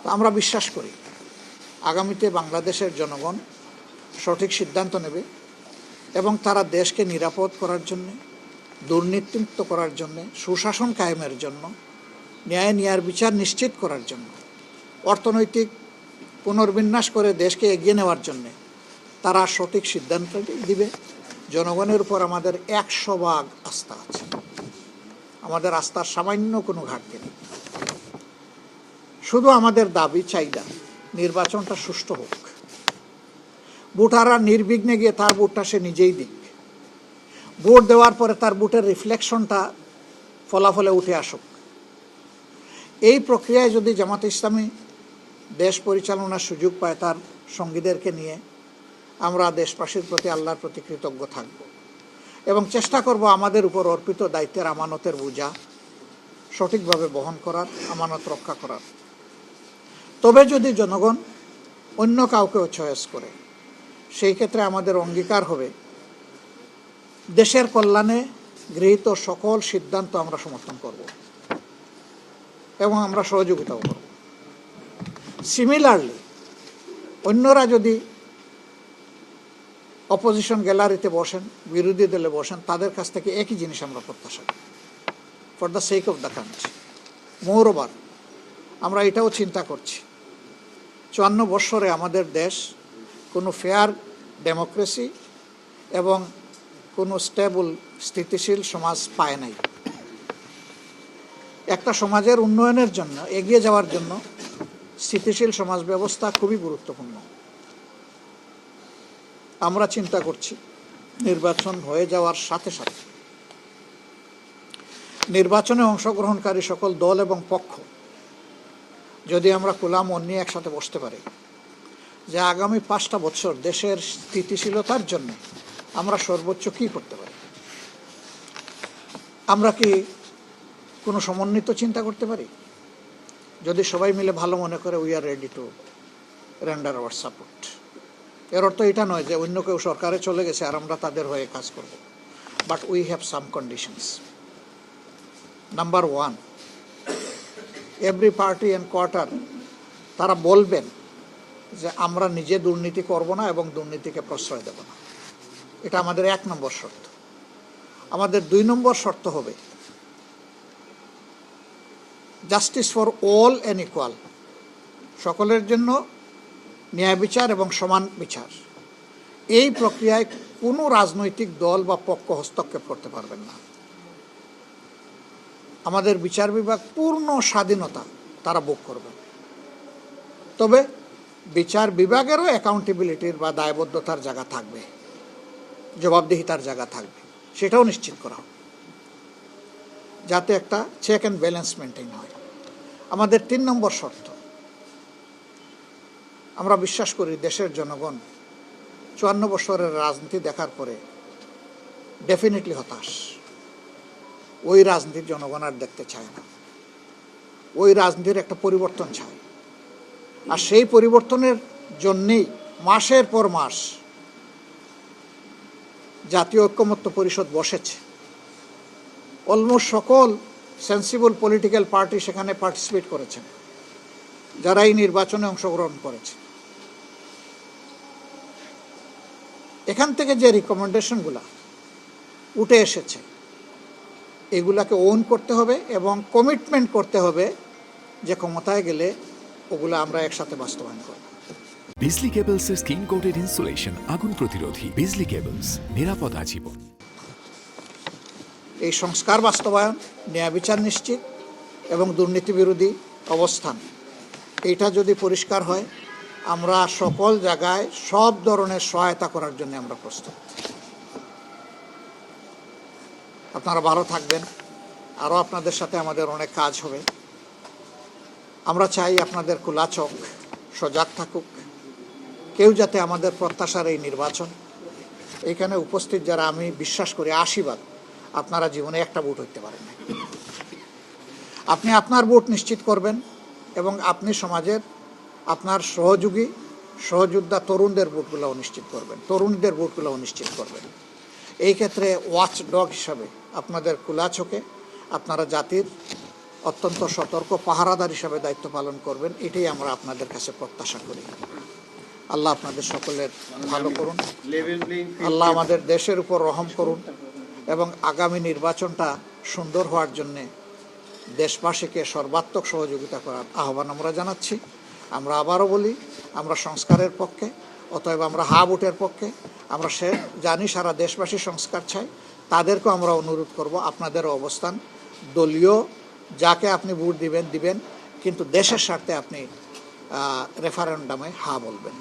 তো আমরা বিশ্বাস করি আগামীতে বাংলাদেশের জনগণ সঠিক সিদ্ধান্ত নেবে এবং তারা দেশকে নিরাপদ করার জন্য, দুর্নীতিমুক্ত করার জন্য, সুশাসন কায়েমের জন্য, ন্যায়ের বিচার নিশ্চিত করার জন্য, অর্থনৈতিক পুনর্বিন্যাস করে দেশকে এগিয়ে নেওয়ার জন্য তারা সঠিক সিদ্ধান্ত দিবে। জনগণের উপর আমাদের 100% আস্থা আছে। আমাদের আস্থার সামান্য কোনো ঘাটতি নেই। শুধু আমাদের দাবি চাহিদা নির্বাচনটা সুষ্ঠু হোক, ভোটাররা নির্বিঘ্নে গিয়ে তার ভোটটা সে নিজেই দিক, ভোট দেওয়ার পরে তার ভোটের রিফ্লেকশনটা ফলাফলে উঠে আসুক। এই প্রক্রিয়ায় যদি জামাত ইসলামী দেশ পরিচালনার সুযোগ পায় তার সঙ্গীদেরকে নিয়ে, আমরা দেশবাসীর প্রতি আল্লাহর প্রতি কৃতজ্ঞ থাকব এবং চেষ্টা করব আমাদের উপর অর্পিত দায়িত্বের আমানতের বোঝা সঠিকভাবে বহন করার, আমানত রক্ষা করার। তবে যদি জনগণ অন্য কাউকেও চয়েস করে, সেই ক্ষেত্রে আমাদের অঙ্গীকার হবে দেশের কল্যাণে গৃহীত সকল সিদ্ধান্ত আমরা সমর্থন করব এবং আমরা সহযোগিতাও করব। সিমিলারলি অন্যরা যদি অপোজিশন গ্যালারিতে বসেন, বিরোধী দলে বসেন, তাদের কাছ থেকে একই জিনিস আমরা প্রত্যাশা করি for the sake of the country. Moreover আমরা এটাও চিন্তা করছি 54 বৎসরে আমাদের দেশ কোনো ফেয়ার ডেমোক্রেসি এবং কোনো স্টেবল স্থিতিশীল সমাজ পায় নাই। একটা সমাজের উন্নয়নের জন্য, এগিয়ে যাওয়ার জন্য স্থিতিশীল সমাজ ব্যবস্থা খুবই গুরুত্বপূর্ণ। আমরা চিন্তা করছি নির্বাচন হয়ে যাওয়ার সাথে সাথে নির্বাচনে অংশগ্রহণকারী সকল দল এবং পক্ষ যদি আমরা খোলা মন নিয়ে একসাথে বসতে পারি যে আগামী 5টা বছর দেশের স্থিতিশীলতার জন্য আমরা সর্বোচ্চ কী করতে পারি। আমরা কি কোনো সমন্বিত চিন্তা করতে পারি? যদি সবাই মিলে ভালো মনে করে we are ready to render hour support. এর অর্থ এটা নয় যে অন্য কেউ সরকারে চলে গেছে আর আমরা তাদের হয়ে কাজ করব, but we have some conditions. Number 1, every party and quarter তারা বলবেন যে আমরা নিজে দুর্নীতি করব না এবং দুর্নীতিকে প্রশ্রয় দেব না। এটা আমাদের 1 নম্বর শর্ত। আমাদের 2 নম্বর শর্ত হবে justice for all and equal, সকলের জন্য ন্যায় বিচার এবং সমান বিচার। এই প্রক্রিয়ায় কোনো রাজনৈতিক দল বা পক্ষ হস্তক্ষেপ করতে পারবেন না। আমাদের বিচার বিভাগ পূর্ণ স্বাধীনতা তারা ভোগ করবে। তবে বিচার বিভাগেরও অ্যাকাউন্টেবিলিটির বা দায়বদ্ধতার জায়গা থাকবে, জবাবদিহিতার জায়গা থাকবে, সেটাও নিশ্চিত করা হবে যাতে একটা চেক অ্যান্ড ব্যালেন্স মেনটেন হয়। আমাদের 3 নম্বর শর্ত, আমরা বিশ্বাস করি দেশের জনগণ 54 বছরের রাজনীতি দেখার পরে ডেফিনেটলি হতাশ। ওই রাজনীতির জনগণ আর দেখতে চায় না। ওই রাজনীতির একটা পরিবর্তন চায়। আর সেই পরিবর্তনের জন্যেই মাসের পর মাস জাতীয় ঐক্যমত্য পরিষদ বসেছে। অলমোস্ট সকল সেন্সিবল পলিটিক্যাল পার্টি সেখানে পার্টিসিপেট করেছেন, যারা এই নির্বাচনে অংশগ্রহণ করেছে। এখান থেকে যে রিকমেন্ডেশনগুলো উঠে এসেছে এগুলাকে ওন করতে হবে এবং কমিটমেন্ট করতে হবে যে ক্ষমতায় গেলে ওগুলো আমরা একসাথে বাস্তবায়ন করব। বিজলি কেবলসের স্কিন কোটেড ইনসুলেশন আগুন প্রতিরোধী। বিজলি কেবলস, নিরাপদ আজীবন। এই সংস্কার বাস্তবায়ন, ন্যায় বিচার নিশ্চিত এবং দুর্নীতি বিরোধী অবস্থান, এইটা যদি পরিষ্কার হয় আমরা সকল জায়গায় সব ধরনের সহায়তা করার জন্য আমরা প্রস্তুত। আপনারা ভালো থাকবেন। আরও আপনাদের সাথে আমাদের অনেক কাজ হবে। আমরা চাই আপনাদের খোলা চোখ, সজাগ থাকুক। কেউ যাতে আমাদের প্রত্যাশার এই নির্বাচন, এইখানে উপস্থিত যারা আমি বিশ্বাস করি 80% আপনারা জীবনে একটা ভোট হইতে পারেন না। আপনি আপনার ভোট নিশ্চিত করবেন এবং আপনি সমাজের আপনার সহযোদ্ধা তরুণদের ভোটগুলোও নিশ্চিত করবেন, তরুণীদের ভোটগুলোও নিশ্চিত করবেন। এই ক্ষেত্রে ওয়াচ ডগ হিসাবে আপনাদের খোলা চোখে আপনারা জাতির অত্যন্ত সতর্ক পাহারাদার হিসাবে দায়িত্ব পালন করবেন, এটাই আমরা আপনাদের কাছে প্রত্যাশা করি। আল্লাহ আপনাদের সকলের ভালো করুন, আল্লাহ আমাদের দেশের উপর রহম করুন এবং আগামী নির্বাচনটা সুন্দর হওয়ার জন্যে দেশবাসীকে সর্বাত্মক সহযোগিতা করার আহ্বান আমরা জানাচ্ছি। আমরা আবারও বলি, আমরা সংস্কারের পক্ষে, অতএব আমরা হা ভোটের পক্ষে। আমরা জানি সারা দেশবাসী সংস্কার চাই, তাদেরকেও আমরা অনুরোধ করব আপনাদেরও অবস্থান দলীয় যাকে আপনি ভোট দিবেন, কিন্তু দেশের স্বার্থে আপনি রেফারেন্ডামে হা বলবেন।